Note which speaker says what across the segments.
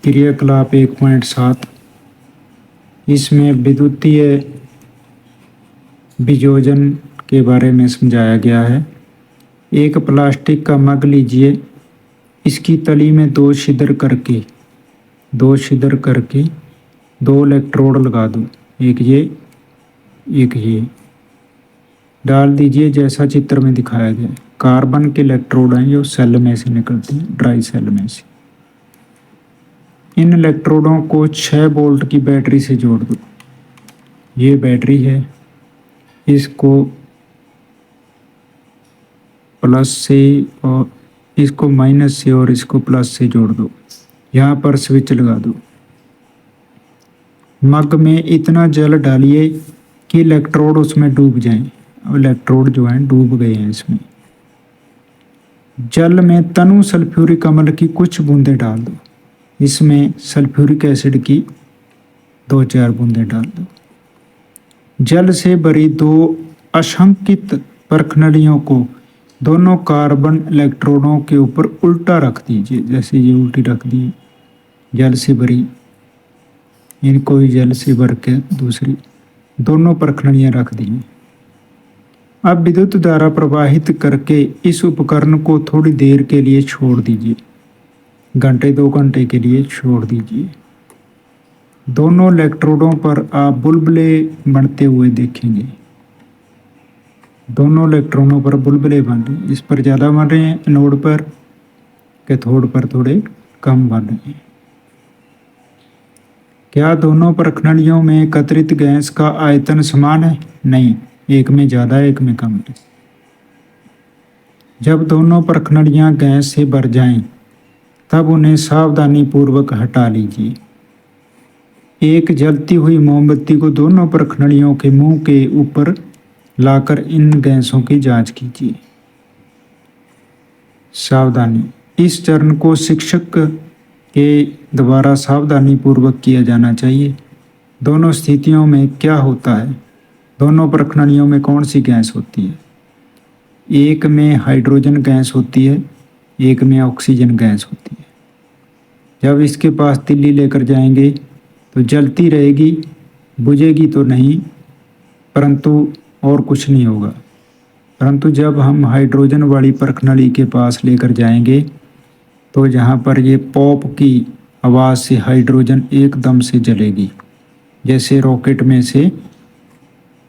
Speaker 1: क्रियाकलाप 1.7 इसमें विद्युतीय वियोजन के बारे में समझाया गया है। एक प्लास्टिक का मग लीजिए, इसकी तली में दो छिद्र करके दो इलेक्ट्रोड लगा दो, एक ये डाल दीजिए जैसा चित्र में दिखाया गया। कार्बन के इलेक्ट्रोड हैं जो सेल में से निकलते हैं, ड्राई सेल में से। इन इलेक्ट्रोडों को 6 वोल्ट की बैटरी से जोड़ दो। ये बैटरी है, इसको प्लस से और इसको माइनस से और इसको प्लस से जोड़ दो। यहाँ पर स्विच लगा दो। मग में इतना जल डालिए कि इलेक्ट्रोड उसमें डूब जाएं। इलेक्ट्रोड जो हैं डूब गए हैं इसमें। जल में तनु सल्फ्यूरिक अम्ल की कुछ बूंदें डाल दो। इसमें सल्फ्यूरिक एसिड की 2-4 बूंदें डाल दो। जल से भरी दो अशंकित परखनलियों को दोनों कार्बन इलेक्ट्रोडों के ऊपर उल्टा रख दीजिए, जैसे ये उल्टी रख दी जल से भरी। इनको भी जल से भर के दूसरी दोनों परखनलियाँ रख दी। अब विद्युत धारा प्रवाहित करके इस उपकरण को थोड़ी देर के लिए छोड़ दीजिए, 1-2 घंटे के लिए छोड़ दीजिए। दोनों इलेक्ट्रोडों पर आप बुलबुले बनते हुए देखेंगे। दोनों इलेक्ट्रॉनों पर बुलबुले बन रहे हैं। इस पर ज़्यादा बन रहे हैं, एनोड पर, कैथोड पर थोड़े कम बन रहे हैं। क्या दोनों परखनलियों में एकत्रित गैस का आयतन समान है? नहीं, एक में ज़्यादा एक में कम है। जब दोनों परखनलियाँ गैस से भर जाएं, तब उन्हें सावधानी पूर्वक हटा लीजिए। एक जलती हुई मोमबत्ती को दोनों परखनलियों के मुंह के ऊपर लाकर इन गैसों की जांच कीजिए। सावधानी, इस चरण को शिक्षक के द्वारा सावधानी पूर्वक किया जाना चाहिए। दोनों स्थितियों में क्या होता है? दोनों परखनलियों में कौन सी गैस होती है? एक में हाइड्रोजन गैस होती है, एक में ऑक्सीजन गैस होती है। जब इसके पास तिल्ली लेकर जाएंगे तो जलती रहेगी, बुझेगी तो नहीं, परंतु और कुछ नहीं होगा। परंतु जब हम हाइड्रोजन वाली परखनली के पास लेकर जाएंगे तो जहाँ पर ये पॉप की आवाज़ से हाइड्रोजन एकदम से जलेगी, जैसे रॉकेट में से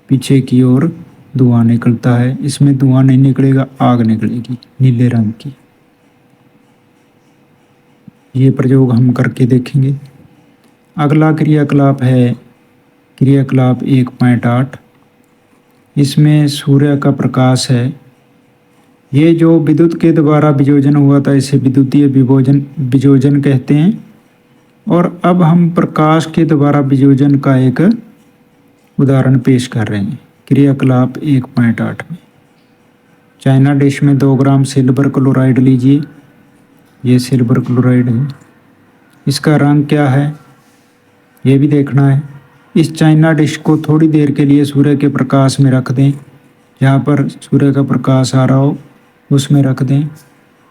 Speaker 1: पीछे की ओर धुआं निकलता है। इसमें धुआं नहीं निकलेगा, आग निकलेगी नीले रंग की। ये प्रयोग हम करके देखेंगे। अगला क्रियाकलाप है क्रियाकलाप 1.8। इसमें सूर्य का प्रकाश है। ये जो विद्युत के द्वारा वियोजन हुआ था इसे विद्युतीय वियोजन कहते हैं। और अब हम प्रकाश के द्वारा वियोजन का एक उदाहरण पेश कर रहे हैं क्रियाकलाप 1.8 में। चाइना डिश में 2 ग्राम सिल्वर क्लोराइड लीजिए। ये सिल्वर क्लोराइड है। इसका रंग क्या है ये भी देखना है। इस चाइना डिश को थोड़ी देर के लिए सूर्य के प्रकाश में रख दें। जहाँ पर सूर्य का प्रकाश आ रहा हो उसमें रख दें।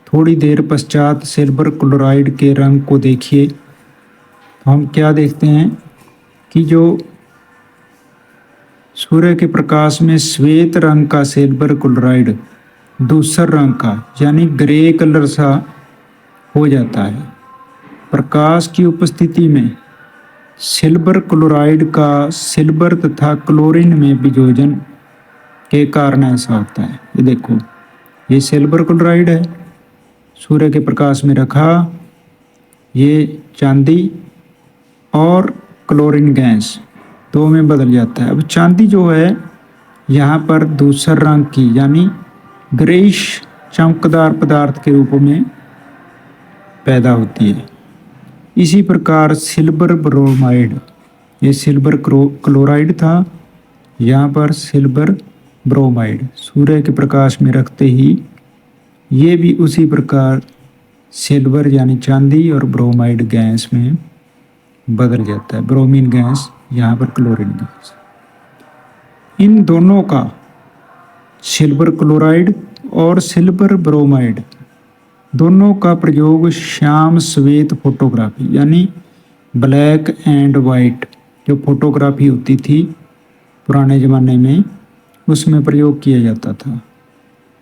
Speaker 1: थोड़ी देर पश्चात सिल्वर क्लोराइड के रंग को देखिए। तो हम क्या देखते हैं कि जो सूर्य के प्रकाश में श्वेत रंग का सिल्वर क्लोराइड धूसर रंग का यानी ग्रे कलर सा हो जाता है। प्रकाश की उपस्थिति में सिल्वर क्लोराइड का सिल्वर तथा क्लोरीन में वियोजन के कारण ऐसा होता है। ये देखो, ये सिल्वर क्लोराइड है, सूर्य के प्रकाश में रखा, ये चांदी और क्लोरीन गैस 2 में बदल जाता है। अब चांदी जो है यहाँ पर धूसर रंग की यानी ग्रेइश चमकदार पदार्थ के रूप में पैदा होती है। इसी प्रकार सिल्वर ब्रोमाइड, ये सिल्वर क्लोराइड था, यहाँ पर सिल्वर ब्रोमाइड सूर्य के प्रकाश में रखते ही ये भी उसी प्रकार सिल्वर यानी चांदी और ब्रोमाइड गैस में बदल जाता है। ब्रोमीन गैस, यहाँ पर क्लोरीन गैस। इन दोनों का सिल्वर क्लोराइड और सिल्वर ब्रोमाइड दोनों का प्रयोग श्याम श्वेत फोटोग्राफी यानी ब्लैक एंड वाइट जो फोटोग्राफी होती थी पुराने ज़माने में, उसमें प्रयोग किया जाता था।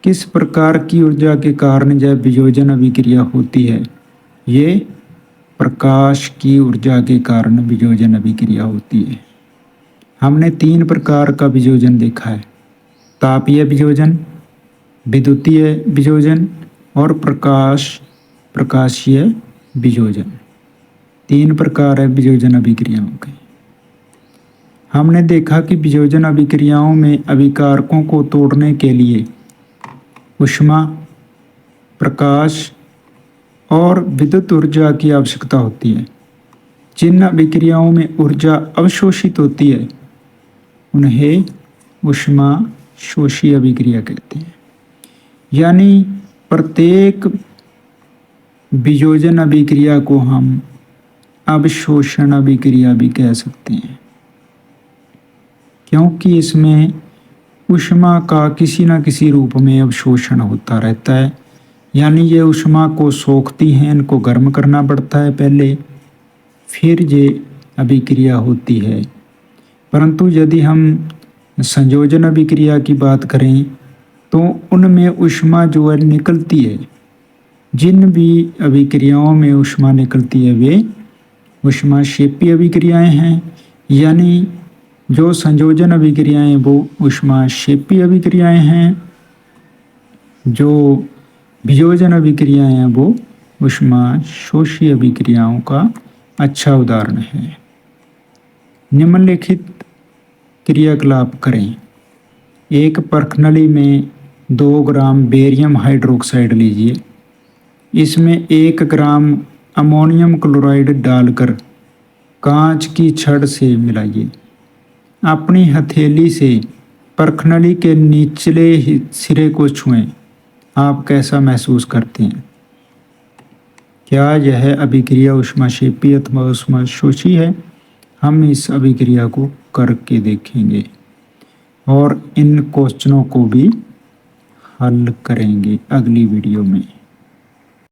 Speaker 1: किस प्रकार की ऊर्जा के कारण जब वियोजन अभिक्रिया होती है? ये प्रकाश की ऊर्जा के कारण वियोजन अभिक्रिया होती है। हमने 3 प्रकार का वियोजन देखा है, तापीय वियोजन, विद्युतीय वियोजन और प्रकाशीय वियोजन। 3 प्रकार है वियोजन अभिक्रियाओं के। हमने देखा कि वियोजन अभिक्रियाओं में अभिकारकों को तोड़ने के लिए ऊष्मा, प्रकाश और विद्युत ऊर्जा की आवश्यकता होती है। जिन अभिक्रियाओं में ऊर्जा अवशोषित होती है उन्हें ऊष्मा शोषी अभिक्रिया कहते हैं। यानी प्रत्येक वियोजन अभिक्रिया को हम अवशोषण अभिक्रिया भी कह सकते हैं, क्योंकि इसमें ऊष्मा का किसी न किसी रूप में अवशोषण होता रहता है। यानी ये ऊष्मा को सोखती हैं, इनको गर्म करना पड़ता है पहले, फिर ये अभिक्रिया होती है। परंतु यदि हम संयोजन अभिक्रिया की बात करें तो उनमें ऊष्मा जो है निकलती है। जिन भी अभिक्रियाओं में ऊष्मा निकलती है वे ऊष्माक्षेपी अभिक्रियाएं हैं। यानी जो संयोजन अभिक्रियाएं वो ऊष्माक्षेपी अभिक्रियाएं हैं, जो वियोजन अभिक्रियाएं हैं वो ऊष्माशोषी अभिक्रियाओं का अच्छा उदाहरण है। निम्नलिखित क्रियाकलाप करें। एक परखनली में 2 ग्राम बेरियम हाइड्रोक्साइड लीजिए, इसमें 1 ग्राम अमोनियम क्लोराइड डालकर कांच की छड़ से मिलाइए। अपनी हथेली से परखनली के निचले सिरे को छुएं। आप कैसा महसूस करते हैं? क्या यह अभिक्रिया ऊष्माक्षेपी अथवा ऊष्माशोषी है? हम इस अभिक्रिया को करके देखेंगे और इन क्वेश्चनों को भी हल करेंगे अगली वीडियो में।